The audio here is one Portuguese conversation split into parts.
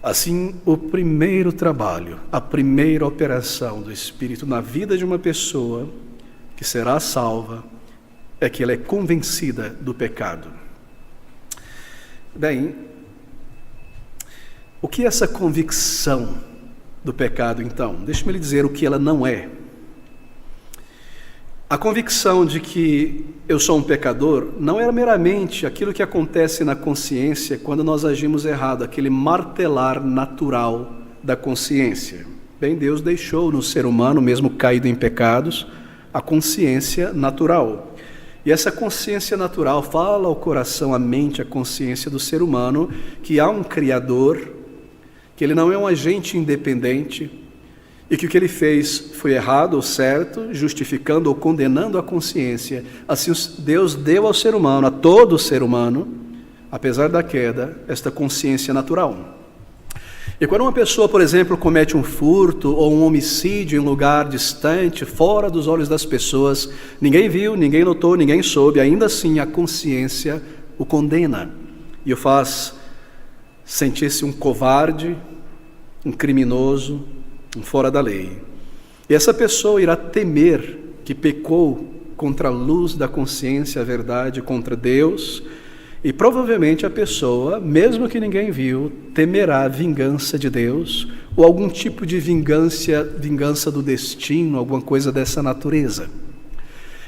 Assim, o primeiro trabalho, a primeira operação do Espírito na vida de uma pessoa que será salva é que ela é convencida do pecado. Bem, o que é essa convicção do pecado, então? Deixe-me lhe dizer o que ela não é. A convicção de que eu sou um pecador não é meramente aquilo que acontece na consciência quando nós agimos errado, aquele martelar natural da consciência. Bem, Deus deixou no ser humano, mesmo caído em pecados, a consciência natural. E essa consciência natural fala ao coração, à mente, à consciência do ser humano que há um Criador, que ele não é um agente independente, e que o que ele fez foi errado ou certo, justificando ou condenando a consciência. Assim Deus deu ao ser humano, a todo ser humano, apesar da queda, esta consciência natural. E quando uma pessoa, por exemplo, comete um furto ou um homicídio em um lugar distante, fora dos olhos das pessoas, ninguém viu, ninguém notou, ninguém soube, ainda assim a consciência o condena e o faz sentir-se um covarde, um criminoso, fora da lei. E essa pessoa irá temer que pecou contra a luz da consciência, a verdade, contra Deus, e provavelmente a pessoa, mesmo que ninguém viu, temerá a vingança de Deus, ou algum tipo de vingança do destino, alguma coisa dessa natureza.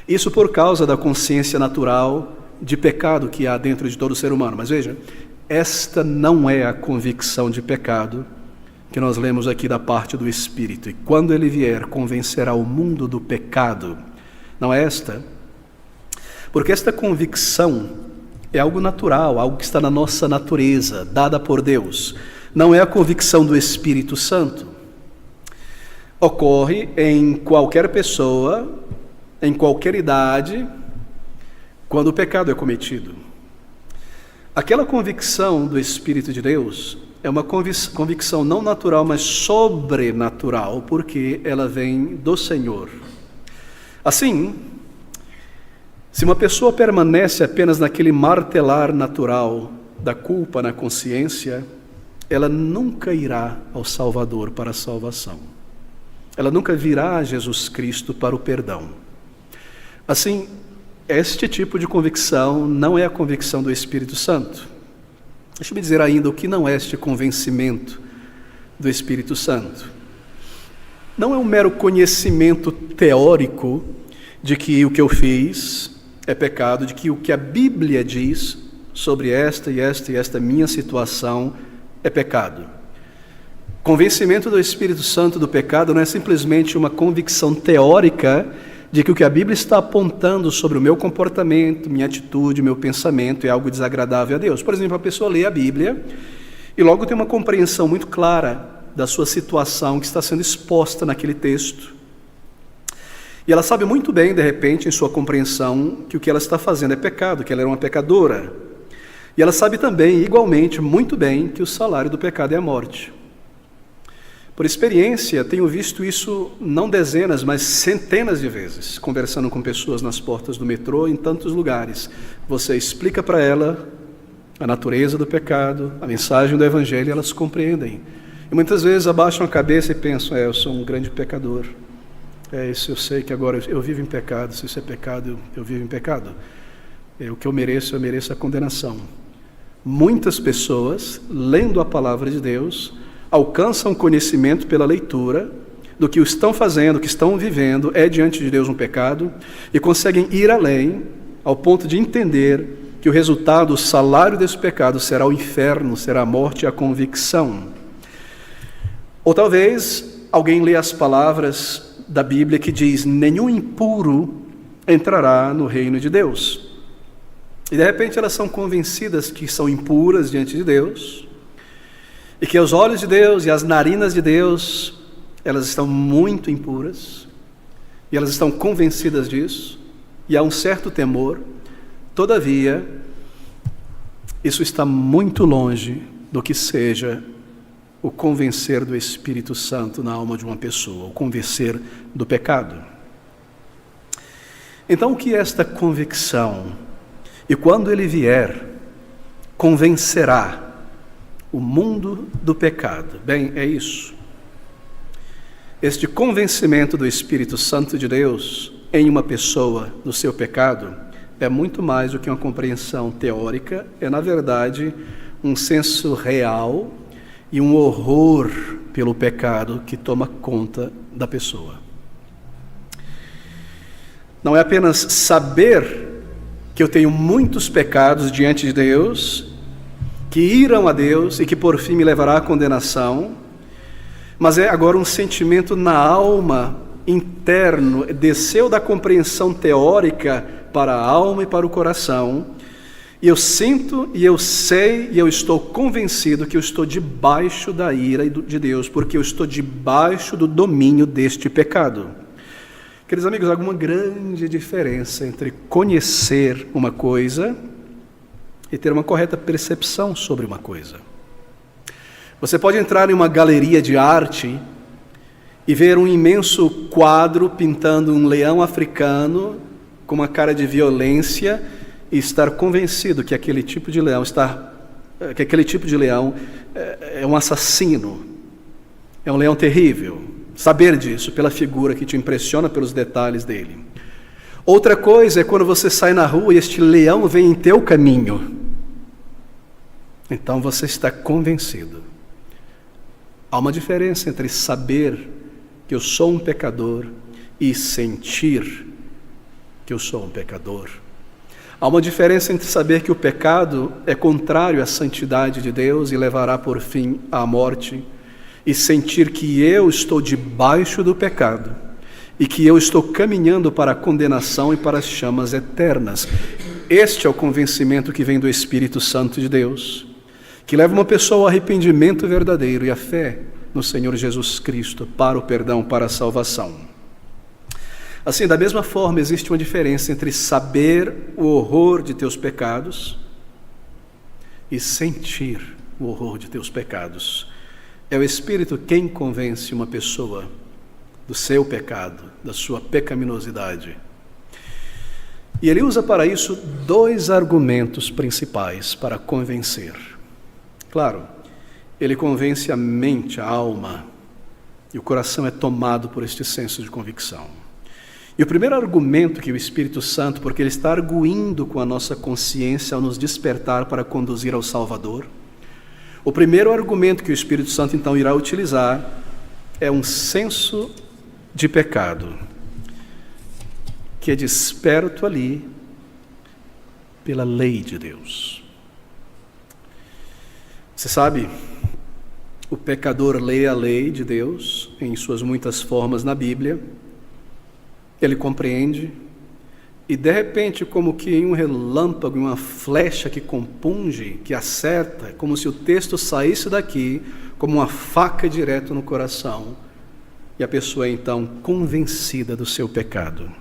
Isso por causa da consciência natural de pecado que há dentro de todo ser humano. Mas veja, esta não é a convicção de pecado que nós lemos aqui da parte do Espírito. E quando ele vier, convencerá o mundo do pecado. Não é esta? Porque esta convicção é algo natural, algo que está na nossa natureza, dada por Deus. Não é a convicção do Espírito Santo. Ocorre em qualquer pessoa, em qualquer idade, quando o pecado é cometido. Aquela convicção do Espírito de Deus é uma convicção não natural, mas sobrenatural, porque ela vem do Senhor. Assim, se uma pessoa permanece apenas naquele martelar natural da culpa na consciência, ela nunca irá ao Salvador para a salvação. Ela nunca virá a Jesus Cristo para o perdão. Assim, este tipo de convicção não é a convicção do Espírito Santo. Deixa-me dizer ainda o que não é este convencimento do Espírito Santo. Não é um mero conhecimento teórico de que o que eu fiz é pecado, de que o que a Bíblia diz sobre esta e esta minha situação é pecado. Convencimento do Espírito Santo do pecado não é simplesmente uma convicção teórica de que o que a Bíblia está apontando sobre o meu comportamento, minha atitude, meu pensamento é algo desagradável a Deus. Por exemplo, a pessoa lê a Bíblia e logo tem uma compreensão muito clara da sua situação que está sendo exposta naquele texto. E ela sabe muito bem, de repente, em sua compreensão, que o que ela está fazendo é pecado, que ela é uma pecadora. E ela sabe também, igualmente, muito bem, que o salário do pecado é a morte. Por experiência, tenho visto isso não dezenas, mas centenas de vezes, conversando com pessoas nas portas do metrô, em tantos lugares. Você explica para ela a natureza do pecado, a mensagem do Evangelho, e elas compreendem. E muitas vezes abaixam a cabeça e pensam, eu sou um grande pecador. Isso eu sei que agora eu vivo em pecado, se isso é pecado, eu vivo em pecado. O que eu mereço a condenação. Muitas pessoas, lendo a palavra de Deus, alcançam conhecimento pela leitura do que estão fazendo, o que estão vivendo, é diante de Deus um pecado, e conseguem ir além, ao ponto de entender que o resultado, o salário desse pecado será o inferno, será a morte e a convicção. Ou talvez alguém lê as palavras da Bíblia que diz, nenhum impuro entrará no reino de Deus. E de repente elas são convencidas que são impuras diante de Deus, e que aos olhos de Deus e às narinas de Deus, elas estão muito impuras, e elas estão convencidas disso, e há um certo temor. Todavia, isso está muito longe do que seja o convencer do Espírito Santo na alma de uma pessoa, o convencer do pecado. Então, o que é esta convicção? E quando ele vier, convencerá o mundo do pecado. Bem, é isso. Este convencimento do Espírito Santo de Deus em uma pessoa do seu pecado é muito mais do que uma compreensão teórica, é na verdade um senso real e um horror pelo pecado que toma conta da pessoa. Não é apenas saber que eu tenho muitos pecados diante de Deus, que irão a Deus e que por fim me levará à condenação, mas é agora um sentimento na alma interno, desceu da compreensão teórica para a alma e para o coração, e eu sinto, e eu sei, e eu estou convencido que eu estou debaixo da ira de Deus, porque eu estou debaixo do domínio deste pecado. Queridos amigos, há alguma grande diferença entre conhecer uma coisa e ter uma correta percepção sobre uma coisa. Você pode entrar em uma galeria de arte e ver um imenso quadro pintando um leão africano com uma cara de violência e estar convencido que aquele tipo de leão é um assassino, é um leão terrível. Saber disso pela figura que te impressiona, pelos detalhes dele. Outra coisa é quando você sai na rua e este leão vem em teu caminho. Então você está convencido. Há uma diferença entre saber que eu sou um pecador e sentir que eu sou um pecador. Há uma diferença entre saber que o pecado é contrário à santidade de Deus e levará por fim à morte, e sentir que eu estou debaixo do pecado e que eu estou caminhando para a condenação e para as chamas eternas. Este é o convencimento que vem do Espírito Santo de Deus, que leva uma pessoa ao arrependimento verdadeiro e à fé no Senhor Jesus Cristo para o perdão, para a salvação. Assim, da mesma forma, existe uma diferença entre saber o horror de teus pecados e sentir o horror de teus pecados. É o Espírito quem convence uma pessoa do seu pecado, da sua pecaminosidade. E ele usa para isso dois argumentos principais para convencer. Claro, ele convence a mente, a alma, e o coração é tomado por este senso de convicção. E o primeiro argumento que o Espírito Santo, porque ele está arguindo com a nossa consciência ao nos despertar para conduzir ao Salvador, o primeiro argumento que o Espírito Santo então irá utilizar é um senso de pecado, que é desperto ali pela lei de Deus. Você sabe, o pecador lê a lei de Deus em suas muitas formas na Bíblia, ele compreende, e de repente, como que em um relâmpago, em uma flecha que compunge, que acerta, como se o texto saísse daqui, como uma faca direto no coração, e a pessoa é então convencida do seu pecado.